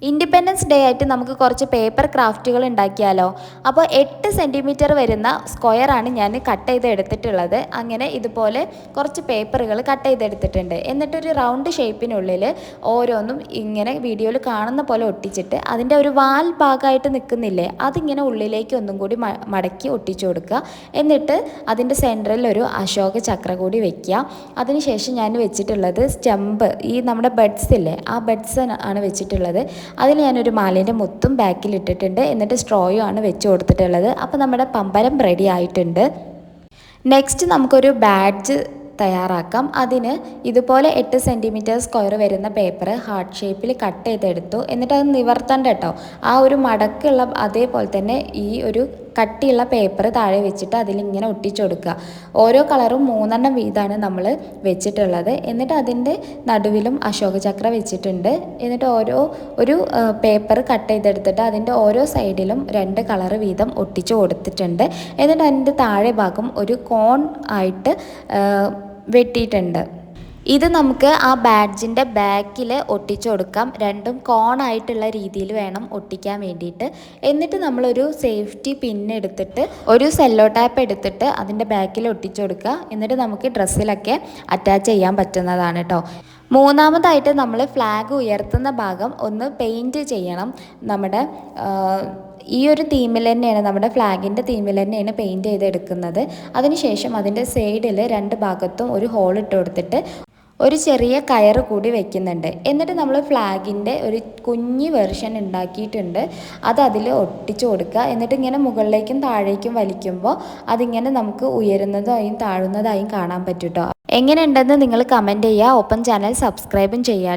Independence day ആയിട്ട് നമുക്ക് കുറച്ച് പേപ്പർ ക്രാഫ്റ്റുകൾ ഉണ്ടാക്കിയാലോ. അപ്പോൾ 8 സെൻറ്റിമീറ്റർ വരുന്ന സ്ക്വയറാണ് ഞാൻ കട്ട് ചെയ്ത് എടുത്തിട്ടുള്ളത്. അങ്ങനെ ഇതുപോലെ കുറച്ച് പേപ്പറുകൾ കട്ട് ചെയ്തെടുത്തിട്ടുണ്ട്. എന്നിട്ടൊരു റൗണ്ട് ഷേപ്പിനുള്ളിൽ ഓരോന്നും ഇങ്ങനെ വീഡിയോയിൽ കാണുന്ന പോലെ ഒട്ടിച്ചിട്ട് അതിൻ്റെ ഒരു വാൽ ഭാഗമായിട്ട് നിൽക്കുന്നില്ലേ, അതിങ്ങനെ ഉള്ളിലേക്ക് ഒന്നും കൂടി മടക്കി ഒട്ടിച്ചു കൊടുക്കുക. എന്നിട്ട് അതിൻ്റെ സെൻറ്ററിൽ ഒരു അശോക ചക്ര കൂടി വെക്കുക. അതിനുശേഷം ഞാൻ വെച്ചിട്ടുള്ളത് സ്റ്റെമ്പ്, ഈ നമ്മുടെ ബഡ്സ് ഇല്ലേ, ആ ബഡ്സ് ആണ് വെച്ചിട്ടുള്ളത്. അതിൽ ഞാനൊരു മാലേൻ്റെ മുത്തും ബാക്കിൽ ഇട്ടിട്ടുണ്ട്. എന്നിട്ട് സ്ട്രോയും ആണ് വെച്ച് കൊടുത്തിട്ടുള്ളത്. അപ്പോൾ നമ്മുടെ പമ്പരം റെഡി ആയിട്ടുണ്ട്. നെക്സ്റ്റ് നമുക്കൊരു ബാഡ്ജ് തയ്യാറാക്കാം. അതിന് ഇതുപോലെ 8 സെൻറ്റിമീറ്റർ സ്ക്വയർ വരുന്ന പേപ്പർ ഹാർട്ട് ഷേപ്പിൽ കട്ട് ചെയ്തെടുത്തു. എന്നിട്ട് അത് നിവർത്തണ്ട കേട്ടോ, ആ ഒരു മടക്കുള്ള അതേപോലെ തന്നെ ഈ ഒരു കട്ടിയുള്ള പേപ്പർ താഴെ വെച്ചിട്ട് അതിലിങ്ങനെ ഒട്ടിച്ചു കൊടുക്കുക. ഓരോ കളറും 3 വീതമാണ് നമ്മൾ വെച്ചിട്ടുള്ളത്. എന്നിട്ട് അതിൻ്റെ നടുവിലും അശോക ചക്ര വെച്ചിട്ടുണ്ട്. എന്നിട്ട് ഒരു പേപ്പർ കട്ട് ചെയ്തെടുത്തിട്ട് അതിൻ്റെ ഓരോ സൈഡിലും 2 കളർ വീതം ഒട്ടിച്ചു കൊടുത്തിട്ടുണ്ട്. എന്നിട്ട് അതിൻ്റെ താഴെ ഭാഗം ഒരു കോൺ ആയിട്ട് വെട്ടിയിട്ടുണ്ട്. ഇത് നമുക്ക് ആ ബാഡ്ജിൻ്റെ ബാക്കിൽ ഒട്ടിച്ചു കൊടുക്കാം. രണ്ടും കോണായിട്ടുള്ള രീതിയിൽ വേണം ഒട്ടിക്കാൻ വേണ്ടിയിട്ട്. എന്നിട്ട് നമ്മളൊരു സേഫ്റ്റി പിന്ന് എടുത്തിട്ട് ഒരു സെല്ലോ ടാപ്പ് എടുത്തിട്ട് അതിൻ്റെ ബാക്കിൽ ഒട്ടിച്ചു കൊടുക്കുക. എന്നിട്ട് നമുക്ക് ഡ്രസ്സിലൊക്കെ അറ്റാച്ച് ചെയ്യാൻ പറ്റുന്നതാണ് കേട്ടോ. മൂന്നാമതായിട്ട് നമ്മൾ ഫ്ലാഗ് ഉയർത്തുന്ന ഭാഗം ഒന്ന് പെയിൻറ്റ് ചെയ്യണം. നമ്മുടെ ഈ ഒരു തീമിൽ തന്നെയാണ്, നമ്മുടെ ഫ്ലാഗിൻ്റെ തീമിൽ തന്നെയാണ് പെയിൻറ്റ് ചെയ്തെടുക്കുന്നത്. അതിനുശേഷം അതിൻ്റെ സൈഡിൽ 2 ഭാഗത്തും ഒരു ഹോൾ ഇട്ട് കൊടുത്തിട്ട് ഒരു ചെറിയ കയറ് കൂടി വെക്കുന്നുണ്ട്. എന്നിട്ട് നമ്മൾ ഫ്ലാഗിൻ്റെ ഒരു കുഞ്ഞി വെർഷൻ ഉണ്ടാക്കിയിട്ടുണ്ട്, അത് അതിൽ ഒട്ടിച്ചു കൊടുക്കുക. എന്നിട്ട് ഇങ്ങനെ മുകളിലേക്കും താഴേക്കും വലിക്കുമ്പോൾ അതിങ്ങനെ നമുക്ക് ഉയരുന്നതായും താഴുന്നതായും കാണാൻ പറ്റും കേട്ടോ. എങ്ങനെയുണ്ടെന്ന് നിങ്ങൾ കമൻറ്റ് ചെയ്യുക. ഒപ്പം ചാനൽ സബ്സ്ക്രൈബും ചെയ്യുക.